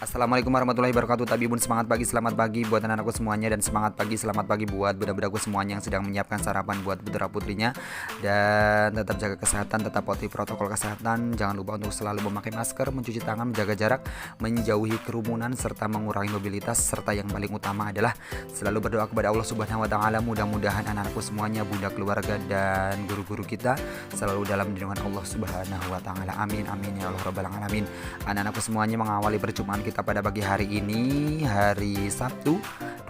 Assalamualaikum warahmatullahi wabarakatuh. Tabibun, semangat pagi, selamat pagi buat anak-anakku semuanya. Dan semangat pagi, selamat pagi buat budak-budakku semuanya yang sedang menyiapkan sarapan buat putra putrinya. Dan tetap jaga kesehatan, tetap patuhi protokol kesehatan. Jangan lupa untuk selalu memakai masker, mencuci tangan, menjaga jarak, menjauhi kerumunan, serta mengurangi mobilitas. Serta yang paling utama adalah selalu berdoa kepada Allah Subhanahu wa Ta'ala. Mudah-mudahan anak-anakku semuanya, bunda, keluarga, dan guru-guru kita selalu dalam lindungan Allah Subhanahu wa Ta'ala. Amin amin ya Allah rabbal alamin. Anak-anakku semuanya, mengawali perjumpaan kita pada pagi hari ini, hari Sabtu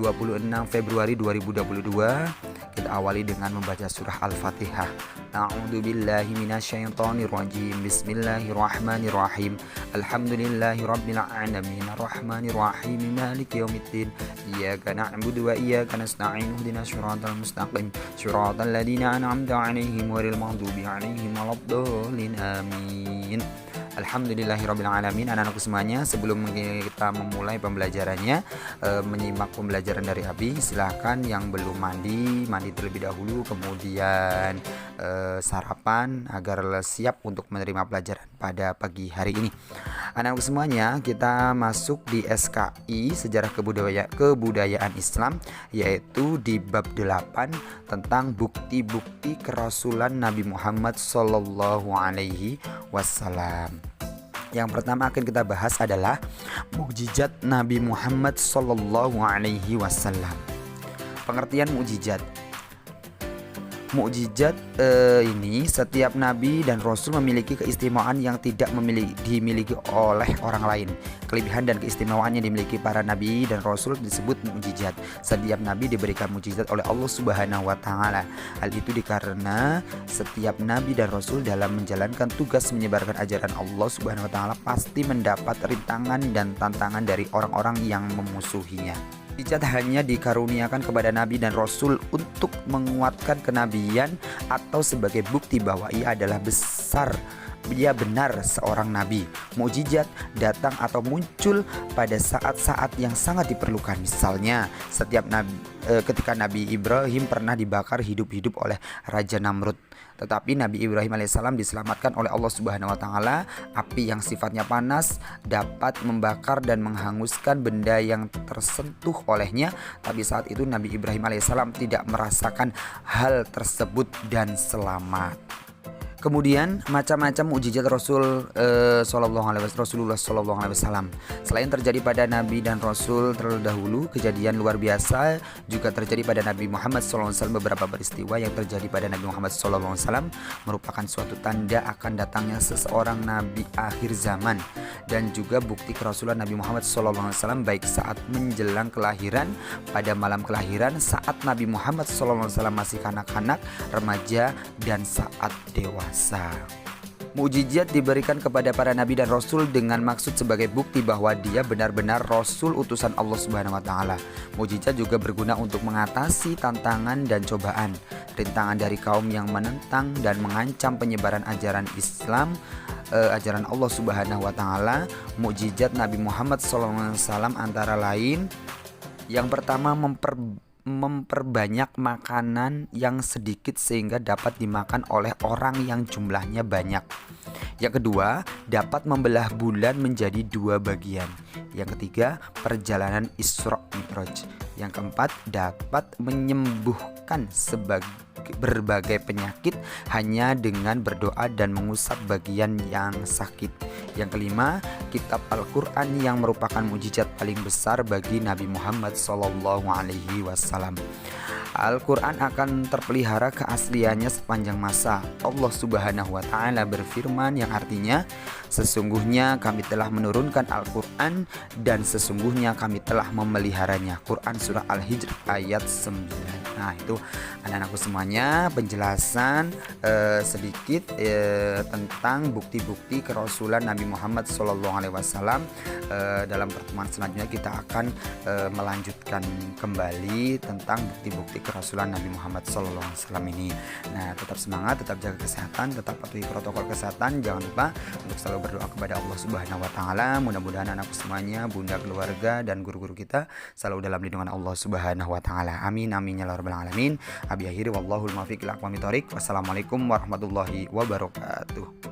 26 Februari 2022. Kita awali dengan membaca surah Al-Fatihah. A'udzubillahi minasyaitonirrajim. Bismillahirrahmanirrahim. Alhamdulillahirabbil alamin. Arrahmanirrahim. Maliki yaumiddin. Iyyaka na'budu wa iyyaka nasta'in. Ihdinas shiratal mustaqim. Shiratal ladzina an'amta 'alaihim ghairil maghdubi 'alaihim waladdallin. Amin. Alhamdulillahirabbil alamin. Anak-anakku semuanya, sebelum kita memulai pembelajarannya, menyimak pembelajaran dari Abi, silahkan yang belum mandi terlebih dahulu, kemudian sarapan agar siap untuk menerima pelajaran pada pagi hari ini. Anak-anakku semuanya, kita masuk di SKI Sejarah Kebudayaan Islam, yaitu di bab 8 tentang bukti-bukti kerasulan Nabi Muhammad Sallallahu Alaihi Wasallam. Yang pertama akan kita bahas adalah mukjizat Nabi Muhammad Sallallahu Alaihi Wasallam. Pengertian mukjizat. Mukjizat ini, setiap nabi dan rasul memiliki keistimewaan yang tidak dimiliki oleh orang lain. Kelebihan dan keistimewaan yang dimiliki para nabi dan rasul disebut mukjizat. Setiap nabi diberikan mukjizat oleh Allah Subhanahu wa Ta'ala. Hal itu dikarenakan setiap nabi dan rasul dalam menjalankan tugas menyebarkan ajaran Allah Subhanahu wa Ta'ala pasti mendapat rintangan dan tantangan dari orang-orang yang memusuhinya. Mukjizat hanya dikaruniakan kepada nabi dan rasul untuk menguatkan kenabian atau sebagai bukti bahwa ia benar seorang nabi. Mukjizat datang atau muncul pada saat-saat yang sangat diperlukan. Misalnya, ketika Nabi Ibrahim pernah dibakar hidup-hidup oleh Raja Namrud. Tetapi Nabi Ibrahim alaihissalam diselamatkan oleh Allah Subhanahu wa Ta'ala. Api yang sifatnya panas dapat membakar dan menghanguskan benda yang tersentuh olehnya. Tapi saat itu Nabi Ibrahim alaihissalam tidak merasakan hal tersebut dan selamat. Kemudian macam-macam mukjizat Rasulullah Sallallahu Alaihi Wasallam. Selain terjadi pada Nabi dan Rasul terdahulu, kejadian luar biasa juga terjadi pada Nabi Muhammad Sallallahu Alaihi Wasallam. Beberapa peristiwa yang terjadi pada Nabi Muhammad Sallallahu Alaihi Wasallam merupakan suatu tanda akan datangnya seseorang Nabi akhir zaman dan juga bukti kerasulan Nabi Muhammad Sallallahu Alaihi Wasallam, baik saat menjelang kelahiran, pada malam kelahiran, saat Nabi Muhammad Sallallahu Alaihi Wasallam masih kanak-kanak, remaja, dan saat dewasa. Mukjizat diberikan kepada para nabi dan rasul dengan maksud sebagai bukti bahwa dia benar-benar rasul utusan Allah Subhanahu wa Ta'ala. Mukjizat juga berguna untuk mengatasi tantangan dan cobaan, rintangan dari kaum yang menentang dan mengancam penyebaran ajaran Islam, ajaran Allah Subhanahu wa Ta'ala. Mukjizat Nabi Muhammad SAW antara lain, yang pertama, memperbanyak makanan yang sedikit sehingga dapat dimakan oleh orang yang jumlahnya banyak. Yang kedua, dapat membelah bulan menjadi 2 bagian. Yang ketiga, perjalanan Isra Mi'raj. Yang keempat, dapat menyembuhkan berbagai penyakit hanya dengan berdoa dan mengusap bagian yang sakit. Yang kelima, kitab Al-Quran yang merupakan mukjizat paling besar bagi Nabi Muhammad Sallallahu Alaihi Wasallam. Al-Quran akan terpelihara keasliannya sepanjang masa. Allah Subhanahu wa Ta'ala berfirman yang artinya, sesungguhnya kami telah menurunkan Al-Quran dan sesungguhnya kami telah memeliharanya. Quran Surah Al-Hijr ayat 9. Nah, itu anak-anakku semuanya penjelasan sedikit tentang bukti-bukti kerasulan Nabi Muhammad SAW. Dalam pertemuan selanjutnya kita akan melanjutkan kembali tentang bukti-bukti kerasulan Nabi Muhammad SAW ini. Nah, tetap semangat, tetap jaga kesehatan, tetap patuhi protokol kesehatan. Jangan lupa untuk selalu berdoa kepada Allah Subhanahu wa Ta'ala. Mudah-mudahan anakku semuanya, bunda, keluarga, dan guru-guru kita selalu dalam lindungan Allah Subhanahu wa Ta'ala. Amin amin ya rabbal alamin. Abi akhiri wallahul muwaffiq ila aqwamit thoriq. Wassalamualaikum warahmatullahi wabarakatuh.